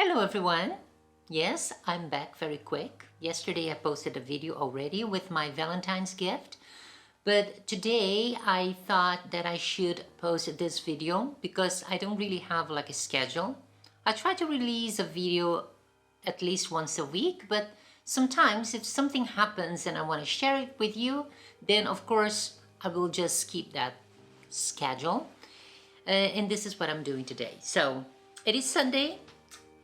Hello everyone. Yes, I'm back very quick. Yesterday I posted a video already with my Valentine's gift, but today I thought that I should post this video because I don't really have like a schedule. I try to release a video at least once a week, but sometimes if something happens and I want to share it with you, then of course I will just keep that schedule. And this is what I'm doing today. So it is Sunday.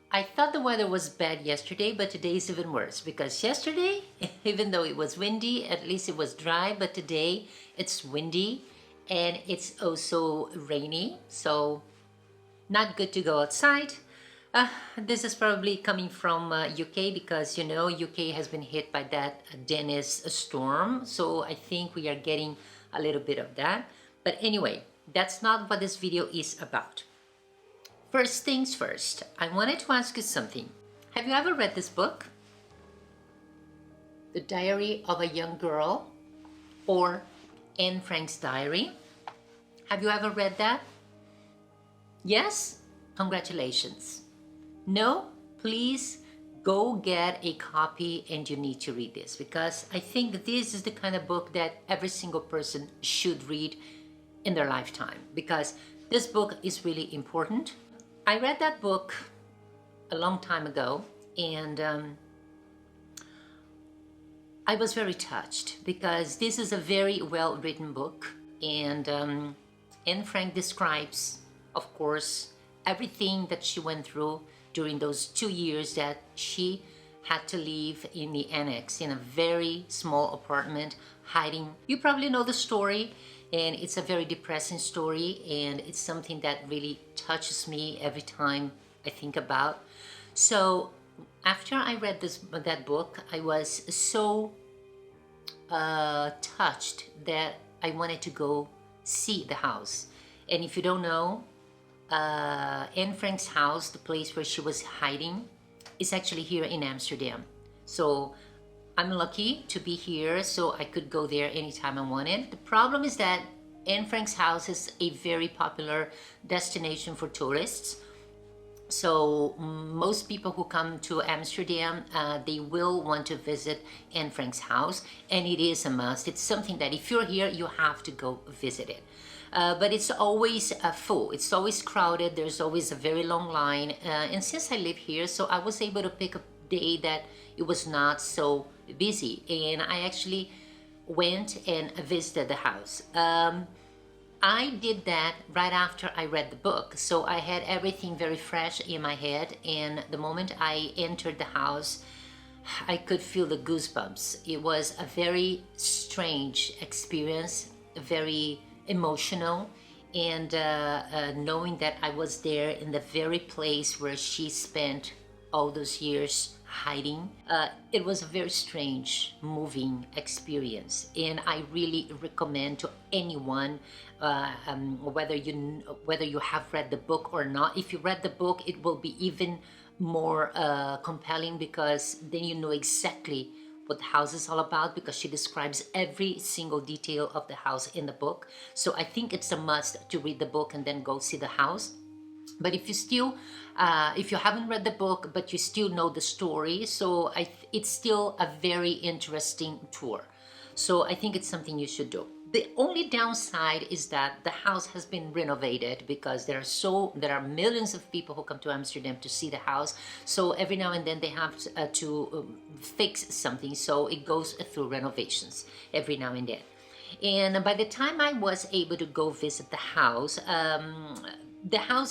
I thought the weather was bad yesterday, but today is even worse because yesterday, even though it was windy, at least it was dry, but today it's windy and it's also rainy, so not good to go outside. This is probably coming from UK because UK has been hit by that Dennis storm, so I think we are getting a little bit of that. But anyway, that's not what this video is about. First things first, I wanted to ask you something. Have you ever read this book? The Diary of a Young Girl, or Anne Frank's Diary? Have you ever read that? Yes? Congratulations. No? Please go get a copy and you need to read this because I think this is the kind of book that every single person should read in their lifetime because this book is really important. I read that book a long time ago and I was very touched because this is a very well-written book and Anne Frank describes, of course, everything that she went through during those 2 years that she had to live in the annex in a very small apartment hiding. You probably know the story. And it's a very depressing story and it's something that really touches me every time I think about. So after I read that book, I was so touched that I wanted to go see the house. And if you don't know, Anne Frank's house, the place where she was hiding, is actually here in Amsterdam. So I'm lucky to be here, so I could go there anytime I wanted. The problem is that Anne Frank's house is a very popular destination for tourists. So most people who come to Amsterdam, they will want to visit Anne Frank's house, and it is a must. It's something that if you're here, you have to go visit it. But it's always full. It's always crowded. There's always a very long line. And since I live here, so I was able to pick a day that it was not so busy, and I actually went and visited the house. I did that right after I read the book, so I had everything very fresh in my head, and the moment I entered the house, I could feel the goosebumps. It was a very strange experience, very emotional, and knowing that I was there in the very place where she spent all those years hiding. It was a very strange, moving experience, and I really recommend to anyone, whether you have read the book or not. If you read the book, it will be even more compelling because then you know exactly what the house is all about because she describes every single detail of the house in the book. So I think it's a must to read the book and then go see the house. But if you haven't read the book, but you still know the story, so it's still a very interesting tour. So I think it's something you should do. The only downside is that the house has been renovated because there are millions of people who come to Amsterdam to see the house. So every now and then they have to fix something. So it goes through renovations every now and then. And by the time I was able to go visit the house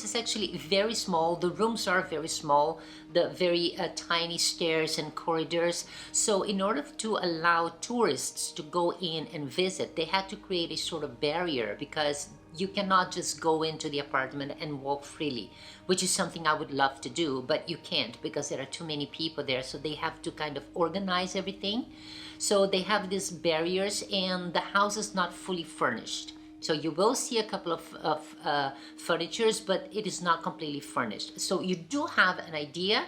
is actually very small. The rooms are very small, the very tiny stairs and corridors. So in order to allow tourists to go in and visit, they had to create a sort of barrier because you cannot just go into the apartment and walk freely, which is something I would love to do, but you can't because there are too many people there. So they have to kind of organize everything. So they have these barriers and the house is not fully furnished. So you will see a couple of furnitures, but it is not completely furnished. So you do have an idea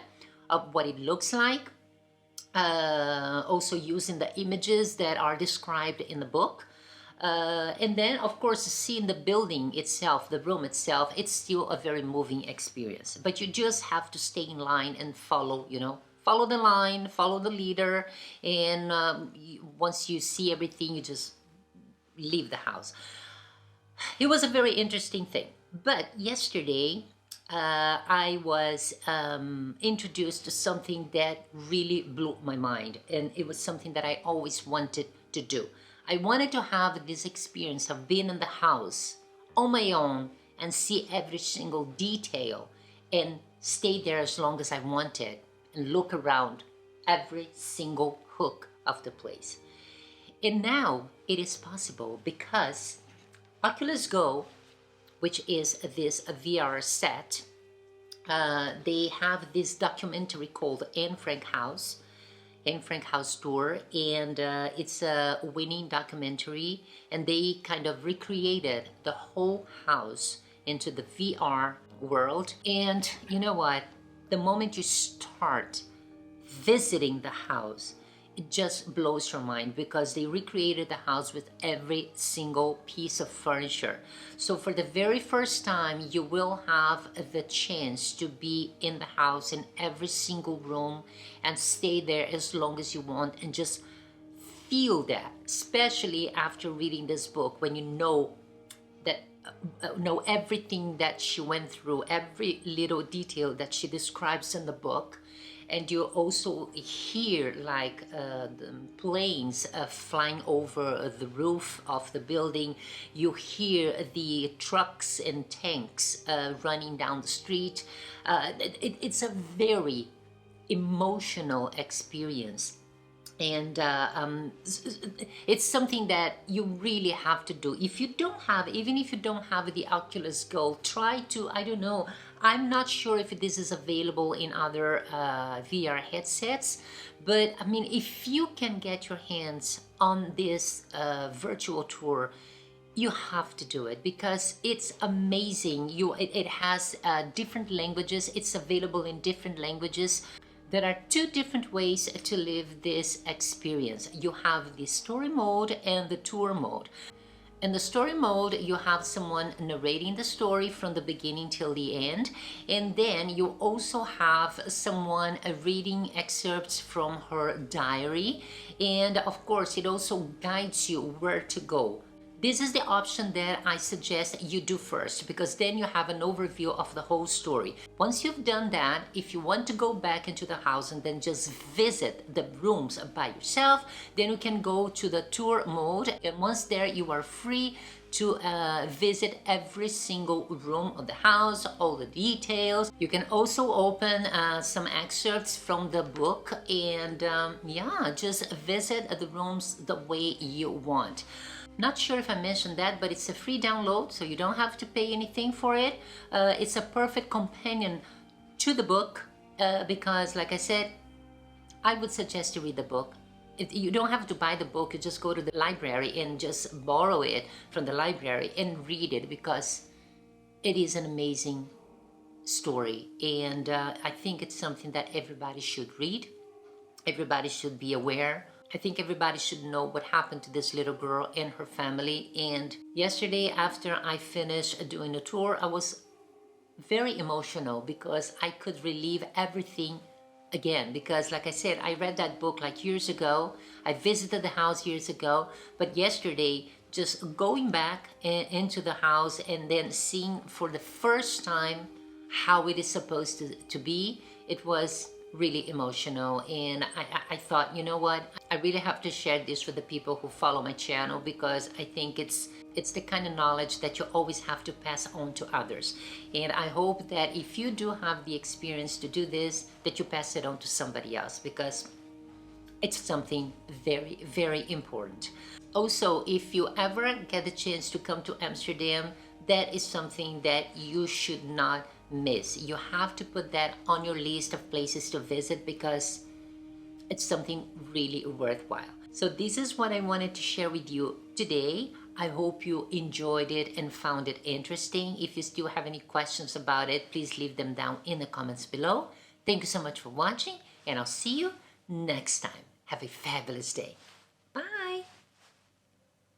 of what it looks like, also using the images that are described in the book. And then, of course, seeing the building itself, the room itself, it's still a very moving experience. But you just have to stay in line and follow, follow the line, follow the leader. And once you see everything, you just leave the house. It was a very interesting thing. But yesterday, I was introduced to something that really blew my mind. And it was something that I always wanted to do. I wanted to have this experience of being in the house on my own and see every single detail and stay there as long as I wanted and look around every single hook of the place. And now it is possible because Oculus Go, which is this VR set, they have this documentary called Anne Frank House Tour, and it's a winning documentary, and they kind of recreated the whole house into the VR world. And you know what? The moment you start visiting the house, it just blows your mind because they recreated the house with every single piece of furniture. So for the very first time, you will have the chance to be in the house in every single room and stay there as long as you want and just feel that, especially after reading this book, when you know that know everything that she went through, every little detail that she describes in the book. And you also hear like the planes flying over the roof of the building. You hear the trucks and tanks running down the street. It's a very emotional experience. And it's something that you really have to do. If you don't have, even if you don't have the Oculus Go, try to, I don't know, I'm not sure if this is available in other VR headsets, but I mean, if you can get your hands on this virtual tour, you have to do it because it's amazing. It has different languages. It's available in different languages. There are two different ways to live this experience. You have the story mode and the tour mode. In the story mode, you have someone narrating the story from the beginning till the end. And then you also have someone reading excerpts from her diary. And of course, it also guides you where to go. This is the option that I suggest you do first, because then you have an overview of the whole story. Once you've done that, if you want to go back into the house and then just visit the rooms by yourself, then you can go to the tour mode. And once there, you are free to visit every single room of the house, all the details. You can also open some excerpts from the book and yeah, just visit the rooms the way you want. Not sure if I mentioned that, but it's a free download, so you don't have to pay anything for it. It's a perfect companion to the book because, like I said, I would suggest you read the book. You don't have to buy the book, you just go to the library and just borrow it from the library and read it because it is an amazing story. And I think it's something that everybody should read. Everybody should be aware. I think everybody should know what happened to this little girl and her family. And yesterday, after I finished doing the tour, I was very emotional because I could relive everything again. Because like I said, I read that book like years ago. I visited the house years ago. But yesterday, just going back into the house and then seeing for the first time how it is supposed to be, it was really emotional. And I thought, you know what, I really have to share this with the people who follow my channel because I think it's the kind of knowledge that you always have to pass on to others. And I hope that if you do have the experience to do this, that you pass it on to somebody else because it's something very, very important. Also, if you ever get the chance to come to Amsterdam, that is something that you should not miss. You have to put that on your list of places to visit because it's something really worthwhile. So this is what I wanted to share with you today. I hope you enjoyed it and found it interesting. If you still have any questions about it, please leave them down in the comments below. Thank you so much for watching, and I'll see you next time. Have a fabulous day.